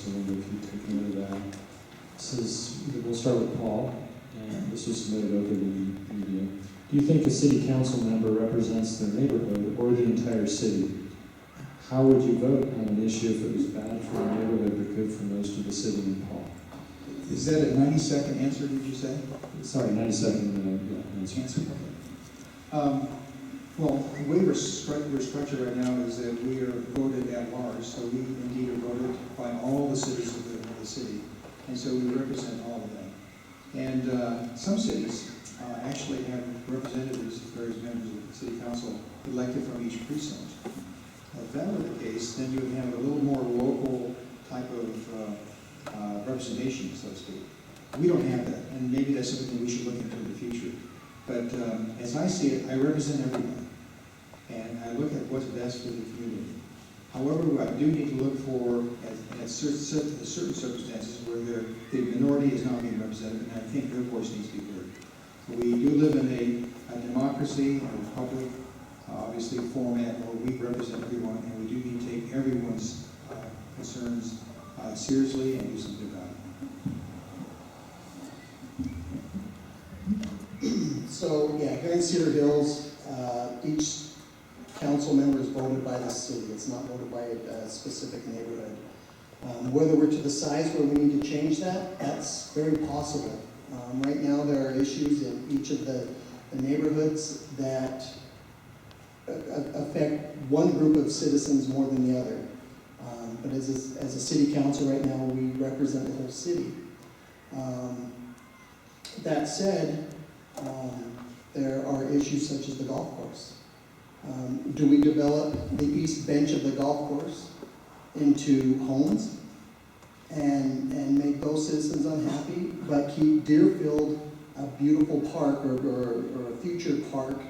so maybe if you take note of that. This is, we'll start with Paul, and this was submitted over the media. Do you think a city council member represents their neighborhood or the entire city? How would you vote on an issue if it was bad for the neighborhood but good for most of the city in Paul? Is that a 90-second answer, did you say? Sorry, 90-second answer. Well, the way we're structured right now is that we are voted at large, so we indeed are voted by all the cities of the city, and so we represent all of them. And some cities actually have representatives, various members of the city council, elected from each precinct. If that were the case, then you would have a little more local type of representation, so to speak. We don't have that, and maybe that's something we should look into in the future. But as I see it, I represent everyone, and I look at what's best for the community. However, I do need to look for, at certain circumstances, where the minority is not being represented, and I think their voice needs to be heard. We do live in a democracy, a republic, obviously a format where we represent everyone, and we do need to take everyone's concerns seriously and do something about it. So, yeah, here in Cedar Hills, each council member is voted by the city. It's not voted by a specific neighborhood. Whether we're to the size where we need to change that, that's very possible. Right now, there are issues in each of the neighborhoods that affect one group of citizens more than the other. But as a city council right now, we represent the whole city. That said, there are issues such as the golf course. Do we develop the east bench of the golf course into homes and make those citizens unhappy, but keep Deerfield a beautiful park or a future park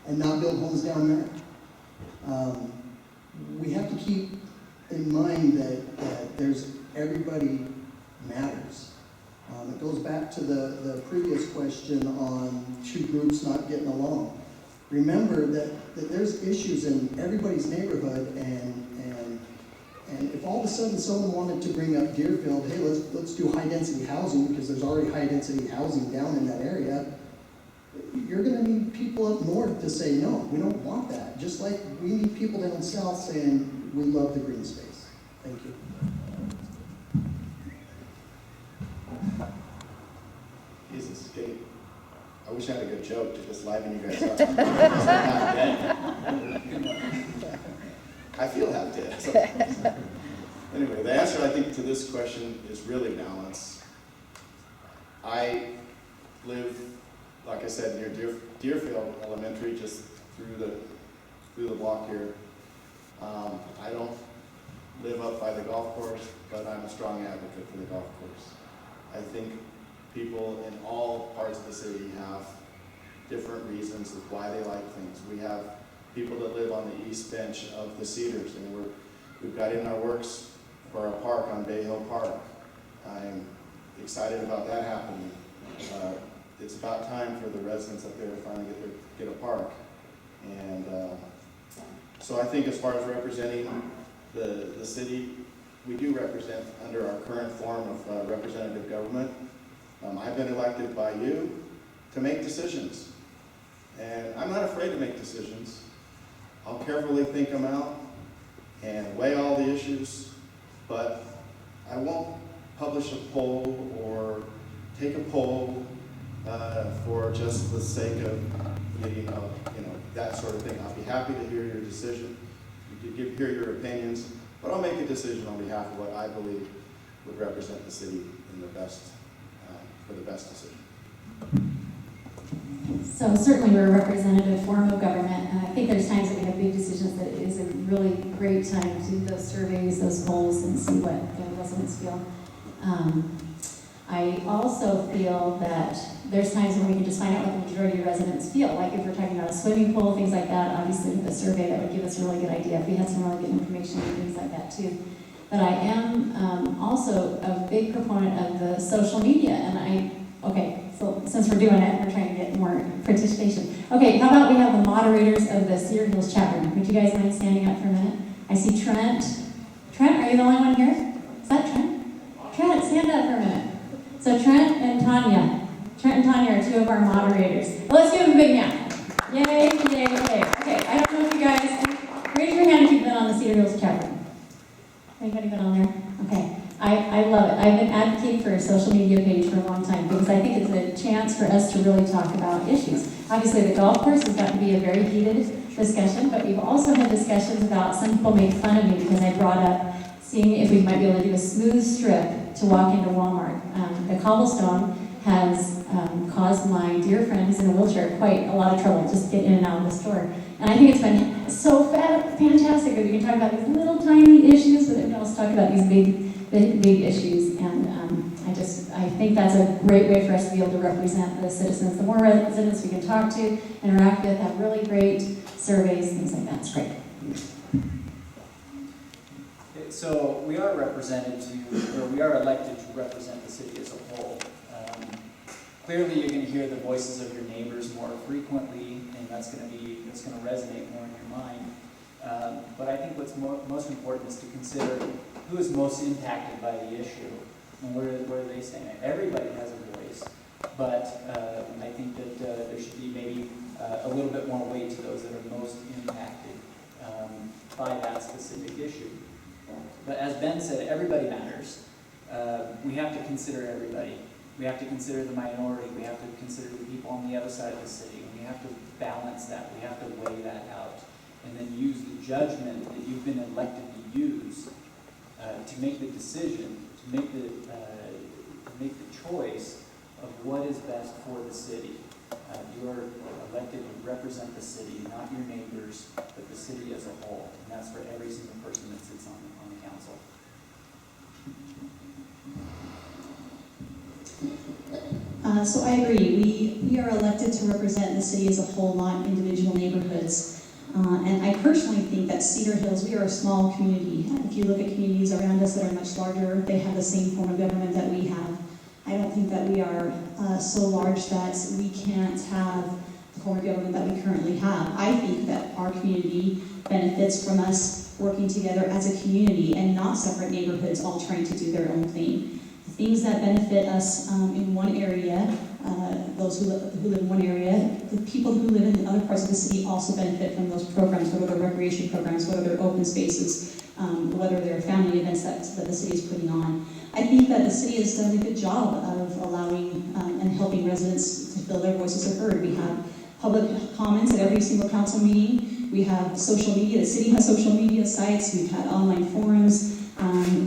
and not build homes down there? We have to keep in mind that there's everybody matters. It goes back to the previous question on two groups not getting along. Remember that there's issues in everybody's neighborhood, and if all of a sudden someone wanted to bring up Deerfield, hey, let's do high density housing because there's already high density housing down in that area, you're going to need people up north to say, no, we don't want that. Just like we need people down south saying, we love the green space. Thank you. Jesus, Dave. I wish I had a good joke to just liven you guys up. I feel half dead. So. Anyway, the answer, I think, to this question is really balance. I live, like I said, near Deerfield Elementary, just through the block here. I don't live up by the golf course, but I'm a strong advocate for the golf course. I think people in all parts of the city have different reasons of why they like things. We have people that live on the east bench of the Cedars, and we've got in our works for a park on Bay Hill Park. I'm excited about that happening. It's about time for the residents up there to finally get a park. And so I think as far as representing the city, we do represent under our current form of representative government. I've been elected by you to make decisions. And I'm not afraid to make decisions. I'll carefully think them out and weigh all the issues, but I won't publish a poll or take a poll for just the sake of getting that sort of thing. I'll be happy to hear your decision, hear your opinions, but I'll make a decision on behalf of what I believe would represent the city in the best, for the best decision. So certainly we're a representative form of government, and I think there's times that we have big decisions that it is a really great time to do those surveys, those polls, and see what the residents feel. I also feel that there's times when we can just find out what the majority of residents feel. Like if we're talking about a swimming pool, things like that, obviously with a survey that would give us a really good idea if we had some really good information and things like that too. But I am also a big proponent of the social media, and so since we're doing it, we're trying to get more participation. Okay, how about we have the moderators of the Cedar Hills chat room? Would you guys mind standing up for a minute? I see Trent. Trent, are you the only one here? Is that Trent? two of our moderators. Let's give them a big hand. Yay, yay, yay. Okay, I don't know if you guys, raise your hand if you've been on the Cedar Hills chat room. Anybody been on there? Okay. I love it. I've been advocating for a social media page for a long time because I think it's a chance for us to really talk about issues. Obviously, the golf course has got to be a very heated discussion, but we've also had discussions about, some people make fun of me because I brought up seeing if we might be able to do a smooth strip to walk into Walmart. The cobblestone has caused my dear friend who's in a wheelchair quite a lot of trouble just to get in and out of the store. And I think it's been so fantastic that we can talk about these little tiny issues, but then we can also talk about these big issues. And I think that's a great way for us to be able to represent the citizens. The more residents we can talk to, interact with, have really great surveys, things like that. It's great. So we are represented to, or we are elected to represent the city as a whole. Clearly, you're going to hear the voices of your neighbors more frequently, and that's going to resonate more in your mind. But I think what's most important is to consider who is most impacted by the issue and where are they standing. Everybody has a voice, but I think that there should be maybe a little bit more weight to those that are most impacted by that specific issue. But as Ben said, everybody matters. We have to consider everybody. We have to consider the minority. We have to consider the people on the other side of the city. And we have to balance that. We have to weigh that out. And then use the judgment that you've been elected to use to make the decision, to make the choice of what is best for the city. You are elected to represent the city, not your neighbors, but the city as a whole. And that's for every single person that sits on the council. So I agree. We are elected to represent the city as a whole, not individual neighborhoods. And I personally think that Cedar Hills, we are a small community. If you look at communities around us that are much larger, they have the same form of government that we have. I don't think that we are so large that we can't have the form of government that we currently have. I think that our community benefits from us working together as a community and not separate neighborhoods all trying to do their own thing. Things that benefit us in one area, those who live in one area, the people who live in other parts of the city also benefit from those programs, whether they're recreation programs, whether they're open spaces, whether they're family events that the city is putting on. I think that the city has done a good job of allowing and helping residents to feel their voices are heard. We have public comments at every single council meeting. We have social media. The city has social media sites. We've had online forums.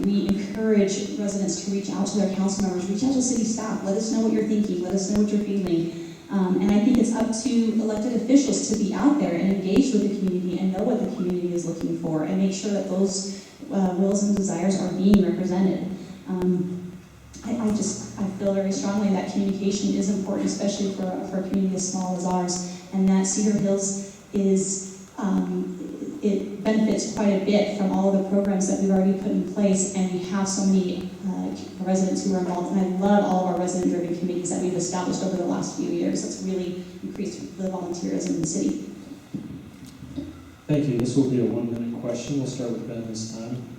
We encourage residents to reach out to their council members, reach out to city staff, let us know what you're thinking, let us know what you're feeling. And I think it's up to elected officials to be out there and engage with the community and know what the community is looking for and make sure that those wills and desires are being represented. I feel very strongly that communication is important, especially for a community as small as ours, and that Cedar Hills is it benefits quite a bit from all of the programs that we've already put in place, and we have so many residents who are involved, and I love all of our resident-driven committees that we've established over the last few years. That's really increased the volunteerism in the city. Thank you. This will be a 1-minute question. We'll start with Ben this time.